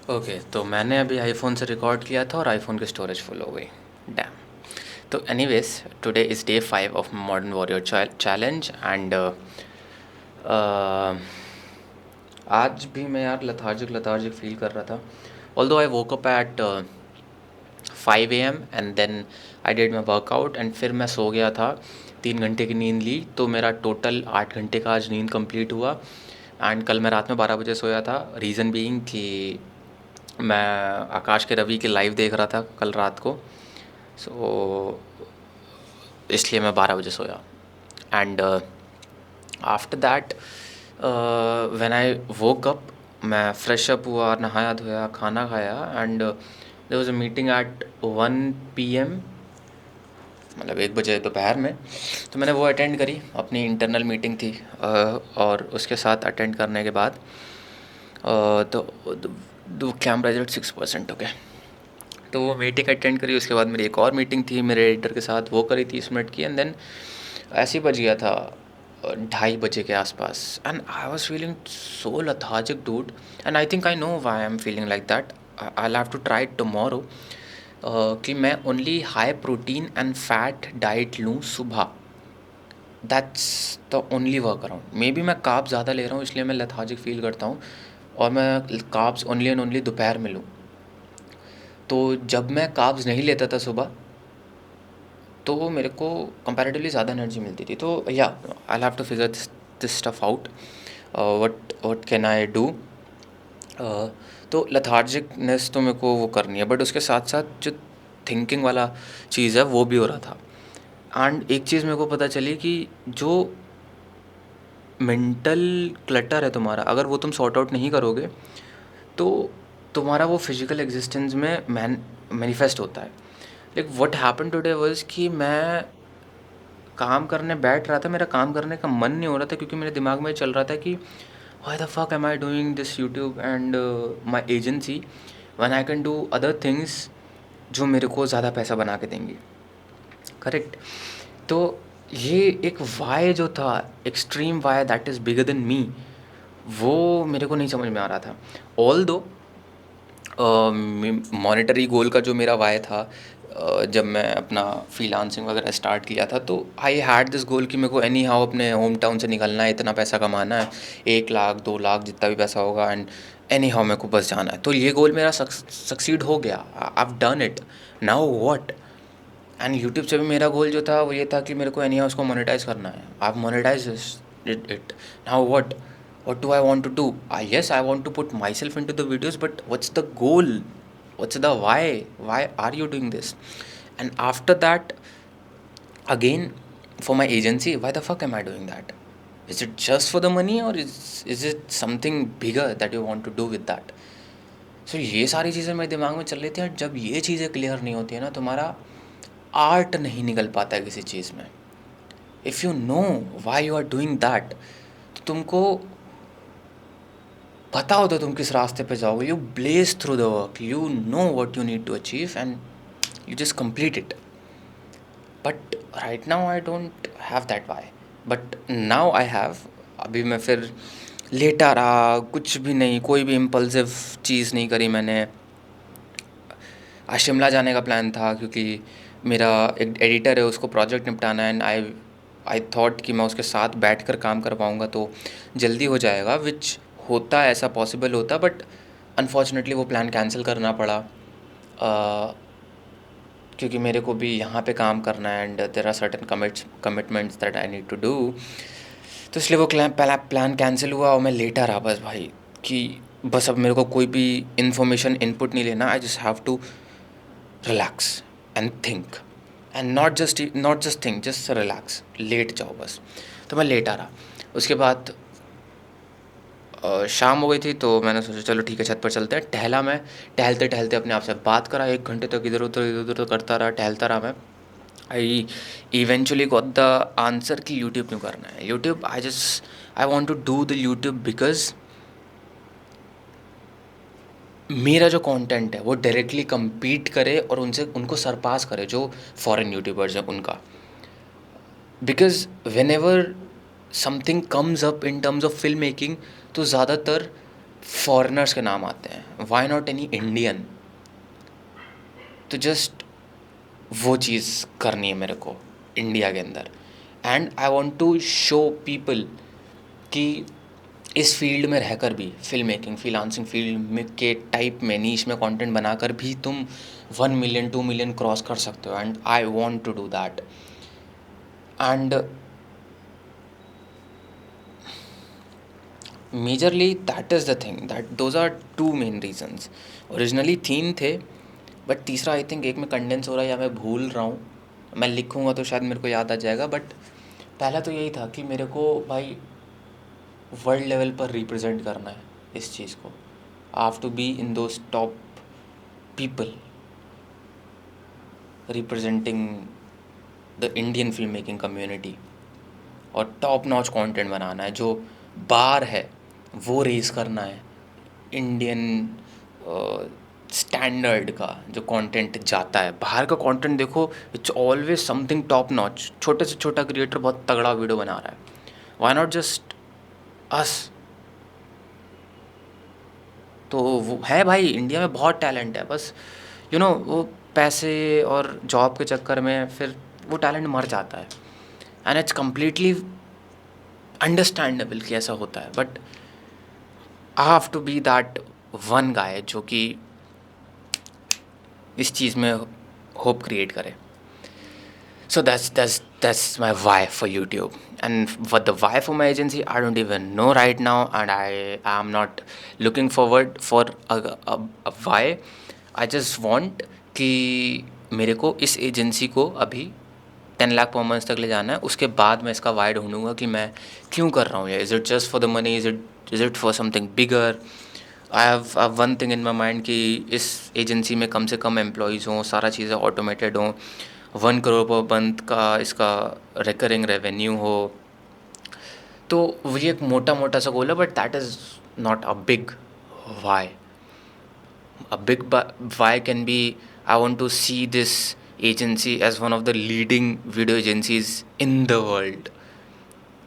Okay, तो मैंने अभी आईफ़ोन से रिकॉर्ड किया था और आईफ़ोन की स्टोरेज फुल हो गई। डैम! तो anyways, today is day 5 of modern warrior challenge and आज भी मैं यार लेथार्जिक फ़ील कर रहा था। Although I woke up at 5 AM and then I did my workout and फिर मैं सो गया था। 3 घंटे की नींद ली, तो मेरा टोटल 8 घंटे का आज नींद कंप्लीट हुआ। एंड कल मैं रात में 12 बजे सोया था। रीज़न बीइंग कि मैं आकाश के रवि की लाइव देख रहा था कल रात को, सो इसलिए मैं 12 बजे सोया। And after that when I woke up, मैं फ्रेश अप हुआ, नहाया धोया, खाना खाया and there was a meeting at 1 PM, मतलब 1 बजे दोपहर में। तो मैंने वो अटेंड करी, अपनी इंटरनल मीटिंग थी। और उसके साथ अटेंड करने के बाद तो दो कैमरा रिजल्ट 6% हो गए। तो वो मीटिंग अटेंड करी, उसके बाद मेरी एक और मीटिंग थी मेरे एडिटर के साथ, वो करी 30 मिनट की। एंड देन ऐसे ही बज गया था 2:30 बजे के आसपास। And I was feeling so lethargic dude, and I think I know why I am feeling like that. I have to try tomorrow कि मैं only high protein and fat diet लूँ सुबह। That's the only workaround. Maybe मैं carb ज़्यादा ले रहा हूँ इसलिए मैं lethargic फील करता हूँ, और मैं कार्ब्स ओनली एंड ओनली दोपहर में लूँ। तो जब मैं कार्ब्स नहीं लेता था सुबह, तो मेरे को कंपैरेटिवली ज़्यादा एनर्जी मिलती थी। तो या I have to figure this stuff out, what can I do. तो lethargicness तो मेरे को वो करनी है, बट उसके साथ साथ जो थिंकिंग वाला चीज़ है वो भी हो रहा था। एंड एक चीज़ मेरे को पता चली कि जो मेंटल क्लटर है तुम्हारा, अगर वो तुम सॉर्ट आउट नहीं करोगे तो तुम्हारा वो फिजिकल एग्जिस्टेंस में मैनिफेस्ट होता है। Like what happened today was कि मैं काम करने बैठ रहा था, मेरा काम करने का मन नहीं हो रहा था, क्योंकि मेरे दिमाग में चल रहा था कि why the fuck am I doing this YouTube and my agency when I can do other things जो मेरे को ज़्यादा पैसा बना के देंगी। करेक्ट। तो ये एक वाई जो था, extreme why that is bigger than me, वो मेरे को नहीं समझ में आ रहा था। ऑल दो मॉनेटरी गोल का जो मेरा वाई था, जब मैं अपना फ्रीलांसिंग वगैरह स्टार्ट किया था, तो आई हैड दिस गोल कि मेरे को एनी हाउ अपने होम टाउन से निकलना है, इतना पैसा कमाना है, 1 लाख 2 लाख जितना भी पैसा होगा, एंड एनी हाउ मेरे को बस जाना है। तो ये गोल मेरा सक्सीड हो गया, I have done it. Now what? And YouTube से भी मेरा गोल जो था वो ये था कि मेरे को एनी हाउ उसको मोनेटाइज करना है। I have monetize it. Now what do I want to do? Yes, I want to put myself into the videos, but what's the goal? What's the why? Why are you doing this? And after that, again, for my agency, why the fuck am I doing that? Is it just for the money, or is it something bigger that you want to do with that? So ये सारी चीज़ें मेरे दिमाग में चल रही थी, और जब ये चीज़ें क्लियर नहीं होती है ना, तुम्हारा आर्ट नहीं निकल पाता है किसी चीज़ में। If you know why you are doing that, तो तुमको पता होता तुम किस रास्ते पे जाओगे। You blaze through the work, you know what you need to achieve and you just complete it. But right now I don't have that why, but now I have. अभी मैं फिर लेटा रहा, कुछ भी नहीं, कोई भी इम्पल्सिव चीज़ नहीं करी मैंने। आज शिमला जाने का प्लान था, क्योंकि मेरा एक एडिटर है, उसको प्रोजेक्ट निपटाना है, एंड आई थॉट कि मैं उसके साथ बैठ कर काम कर पाऊँगा तो जल्दी हो जाएगा, विच होता, ऐसा पॉसिबल होता, बट अनफॉर्चुनेटली वो प्लान कैंसिल करना पड़ा। क्योंकि मेरे को भी यहाँ पे काम करना है, and there are certain commitments that I need to do. तो इसलिए वो प्लान कैंसिल हुआ, और मैं लेटा रहा बस भाई, कि बस अब मेरे को कोई भी इन्फॉर्मेशन इनपुट नहीं लेना। I just have to relax and think, and not just think, just relax, लेट जाओ बस। तो मैं लेटा रहा। उसके बाद शाम हो गई थी, तो मैंने सोचा चलो ठीक है, छत पर चलते हैं। टहला मैं, टहलते टहलते अपने आप से बात करा 1 घंटे तक, इधर उधर करता रहा, टहलता रहा मैं। I eventually got the answer कि यूट्यूब क्यों करना है। YouTube, I want to do the YouTube because मेरा जो कंटेंट है वो डायरेक्टली compete करे और उनको सरपास करे जो फॉरेन यूट्यूबर्स हैं उनका। Because whenever something comes up in terms of film making, तो ज़्यादातर फॉरेनर्स के नाम आते हैं, वाई नॉट एनी इंडियन? तो जस्ट वो चीज़ करनी है मेरे को इंडिया के अंदर, and I want to show people कि इस फील्ड में रहकर भी, फिल्म मेकिंग फ्रीलांसिंग फील्ड में के टाइप में नीश में कंटेंट बनाकर भी तुम 1 मिलियन 2 मिलियन क्रॉस कर सकते हो, and I want to do that. And majorly that is the thing, that those are 2 main reasons. Originally 3 थे, बट तीसरा आई थिंक एक में कंडेंस हो रहा है या मैं भूल रहा हूँ. मैं लिखूँगा तो शायद मेरे को याद आ जाएगा. बट पहला तो यही था कि मेरे को भाई वर्ल्ड लेवल पर रिप्रेजेंट करना है इस चीज़ को. I have to be in those top people representing the Indian film making community, और टॉप नॉच कंटेंट बनाना है. जो बार है वो रेस करना है, इंडियन स्टैंडर्ड का जो कंटेंट जाता है. बाहर का कंटेंट देखो, it's always something top notch. छोटे से छोटा क्रिएटर बहुत तगड़ा वीडियो बना रहा है, व्हाई नॉट जस्ट अस? तो वो है भाई, इंडिया में बहुत टैलेंट है, बस वो पैसे और जॉब के चक्कर में फिर वो टैलेंट मर जाता है. एंड इट्स कम्प्लीटली अंडरस्टैंडेबल कि ऐसा होता है, but I have to be that one guy जो कि इस चीज़ में होप क्रिएट करे. So that's my why for YouTube, and what the why for my agency I don't even know right now, and I am not looking forward for a why. I just want कि मेरे को इस agency को अभी 10 lakh per month तक ले जाना है. उसके बाद मैं इसका वाई ढूंढूंगा कि मैं क्यों कर रहा हूँ. Is it just for the money, is it for something bigger? I have one thing in my mind कि इस एजेंसी में कम से कम एम्प्लॉयज़ हों, सारा चीज़ें ऑटोमेटेड हों, 1 करोड़ पर मंथ का इसका रिकरिंग रेवेन्यू हो. तो वही एक मोटा मोटा सा गोल है, but that is not a big why. A big why can be, I want to see this agency as one of the leading video agencies in the world.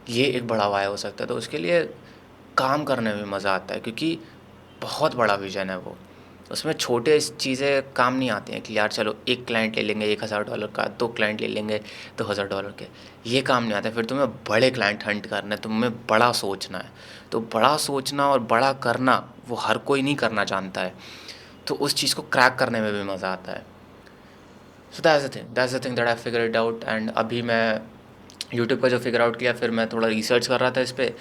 ये एक बड़ा वाई हो सकता है. तो उसके लिए काम करने में मज़ा आता है, क्योंकि बहुत बड़ा विजन है वो. उसमें छोटे चीज़ें काम नहीं आती हैं कि यार चलो एक क्लाइंट ले लेंगे $1,000 का, 2 क्लाइंट ले लेंगे $2,000 के. ये काम नहीं आता. फिर तुम्हें बड़े क्लाइंट हंट करना है, तुम्हें बड़ा सोचना है. तो बड़ा सोचना और बड़ा करना वो हर कोई नहीं करना जानता है. तो उस चीज़ को क्रैक करने में भी मज़ा आता है. So that's the thing that I figure it out. And अभी मैं यूट्यूब का जो फिगर आउट किया, फिर मैं थोड़ा रिसर्च कर रहा था इस पर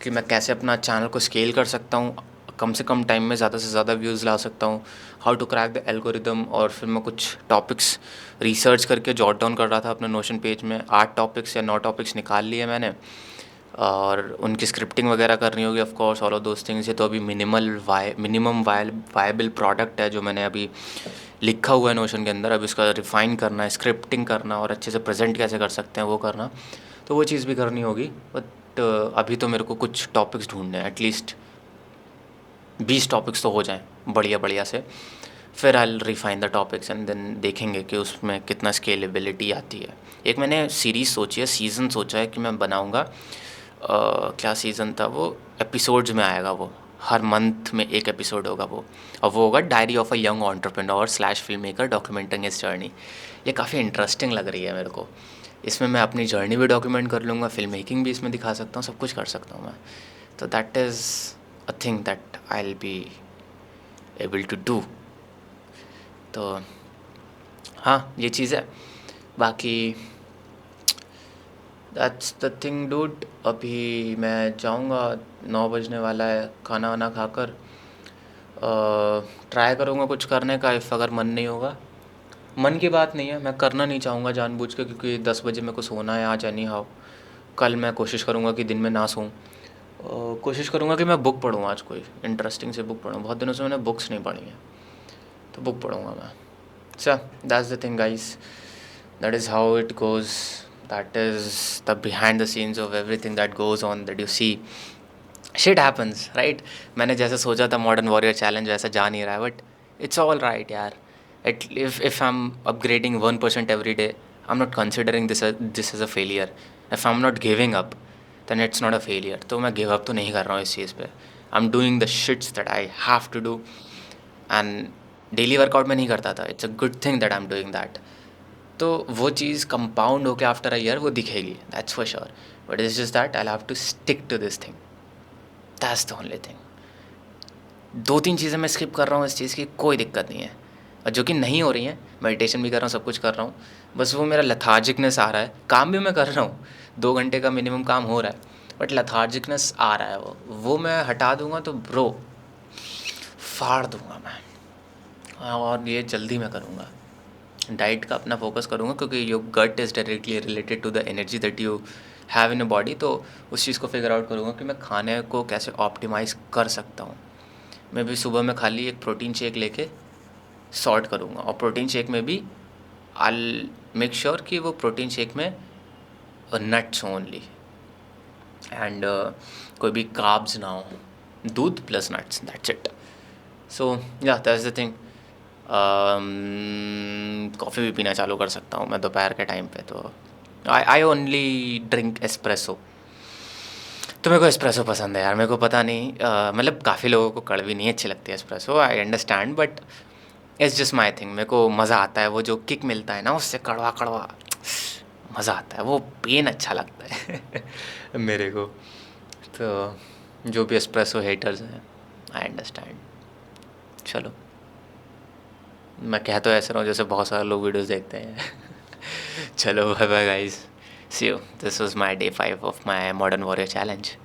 कि मैं कैसे अपना चैनल को स्केल कर सकता हूँ, कम से कम टाइम में ज़्यादा से ज़्यादा व्यूज़ ला सकता हूँ, how to crack the algorithm. और फिर मैं कुछ टॉपिक्स रिसर्च करके जॉट डाउन कर रहा था अपने नोशन पेज में. 8 टॉपिक्स या 9 टॉपिक्स निकाल लिए मैंने, और उनकी स्क्रिप्टिंग वगैरह करनी होगी of course, all of those things. ये तो अभी मिनिमम वायबल प्रोडक्ट है जो मैंने अभी लिखा हुआ है नोशन के अंदर. अब इसका रिफ़ाइन करना है, स्क्रिप्टिंग करना, और अच्छे से प्रेजेंट कैसे कर सकते हैं वो करना. तो वो चीज़ भी करनी होगी. बट अभी तो मेरे को कुछ टॉपिक्स ढूंढने हैं, एटलीस्ट 20 टॉपिक्स तो हो जाएं बढ़िया बढ़िया से. फिर I refine the topics and then देखेंगे कि उसमें कितना स्केलेबिलिटी आती है. एक मैंने सीरीज़ सोची है, सीज़न सोचा है कि मैं बनाऊँगा. क्या सीज़न था वो, एपिसोड्स में आएगा वो, हर मंथ में एक एपिसोड होगा वो. और वो होगा diary of a young entrepreneur / film maker documenting his journey. ये काफ़ी इंटरेस्टिंग लग रही है मेरे को. इसमें मैं अपनी जर्नी भी डॉक्यूमेंट कर लूँगा, फिल्म मेकिंग भी इसमें दिखा सकता हूँ, सब कुछ कर सकता हूँ मैं. तो that is a thing that I will be able to do. तो हाँ, ये चीज़ है. बाकी दैट्स द थिंग डूड. अभी मैं जाऊँगा, 9 बजने वाला है, खाना वाना खाकर ट्राई करूँगा कुछ करने का. इफ़ अगर मन नहीं होगा, मन की बात नहीं है, मैं करना नहीं चाहूँगा जानबूझ के, क्योंकि 10 बजे मेरे को सोना है आज एनी हाउ. कल मैं कोशिश करूँगा कि दिन में ना सोऊं. कोशिश करूँगा कि मैं बुक पढूँ, आज कोई इंटरेस्टिंग से बुक पढूँ. बहुत दिनों से मैंने बुक्स नहीं पढ़ी हैं, तो बुक पढ़ूँगा मैं. So that's the thing, guys. That is how it goes. That is the behind the scenes of everything that goes on that you see. Shit happens, right? मैंने जैसे सोचा था मॉडर्न वॉरियर चैलेंज वैसा जा नहीं रहा है, बट इट्स ऑल राइट यार. If I'm upgrading 1% every day, I'm not considering this as a failure. If I'm not giving up, then it's not a failure. तो मैं गिव अप तो नहीं कर रहा हूँ इस चीज़ पे. I am doing the shits that I have to do, and daily workout में नहीं करता था. It's a good thing that I am doing that. तो वो चीज़ कंपाउंड होकर आफ्टर अ ईयर वो दिखेगी, that's for sure. But it's just that I have to stick to this thing, that's the only thing. 2-3 चीज़ें मैं skip कर रहा हूँ, इस चीज़ की कोई दिक्कत नहीं है, और जो कि नहीं हो रही हैं. मेडिटेशन भी कर रहा हूँ, सब कुछ कर रहा हूँ, बस वो मेरा लेथार्जिकनेस आ रहा है. काम भी मैं कर रहा हूँ, 2 घंटे का मिनिमम काम हो रहा है, बट लेथार्जिकनेस आ रहा है. वो मैं हटा दूंगा तो ब्रो फाड़ दूंगा मैं. और ये जल्दी मैं करूँगा. डाइट का अपना फोकस करूँगा, क्योंकि your gut is directly related to the energy that you have in a body. तो उस चीज़ को फिगर आउट करूँगा कि मैं खाने को कैसे ऑप्टिमाइज़ कर सकता हूँ. मैं भी सुबह में खाली एक प्रोटीन शेक लेके सॉर्ट करूँगा, और प्रोटीन शेक में भी आई मेक श्योर कि वो प्रोटीन शेक में नट्स ओनली, एंड कोई भी कार्ब्स ना हो, दूध प्लस नट्स, दैट्स इट. सो या दैट्स द थिंग. कॉफ़ी भी पीना चालू कर सकता हूँ मैं दोपहर के टाइम पे. तो आई ओनली ड्रिंक एस्प्रेसो. तो मेरे को एस्प्रेसो पसंद है यार. मेरे को पता नहीं, मतलब काफ़ी लोगों को कड़वी नहीं अच्छी लगती है espresso, I understand, but it's just my thing. मेरे को मज़ा आता है, वो जो किक मिलता है ना उससे, कड़वा कड़वा मज़ा आता है, वो पेन अच्छा लगता है मेरे को. तो जो भी एस्प्रेसो हेटर्स हैं, आई अंडरस्टैंड. चलो, मैं कह तो ऐसे रहा हूँ जैसे बहुत सारे लोग वीडियोस देखते हैं चलो, bye bye guys, see you. This was my day 5 of my modern warrior challenge.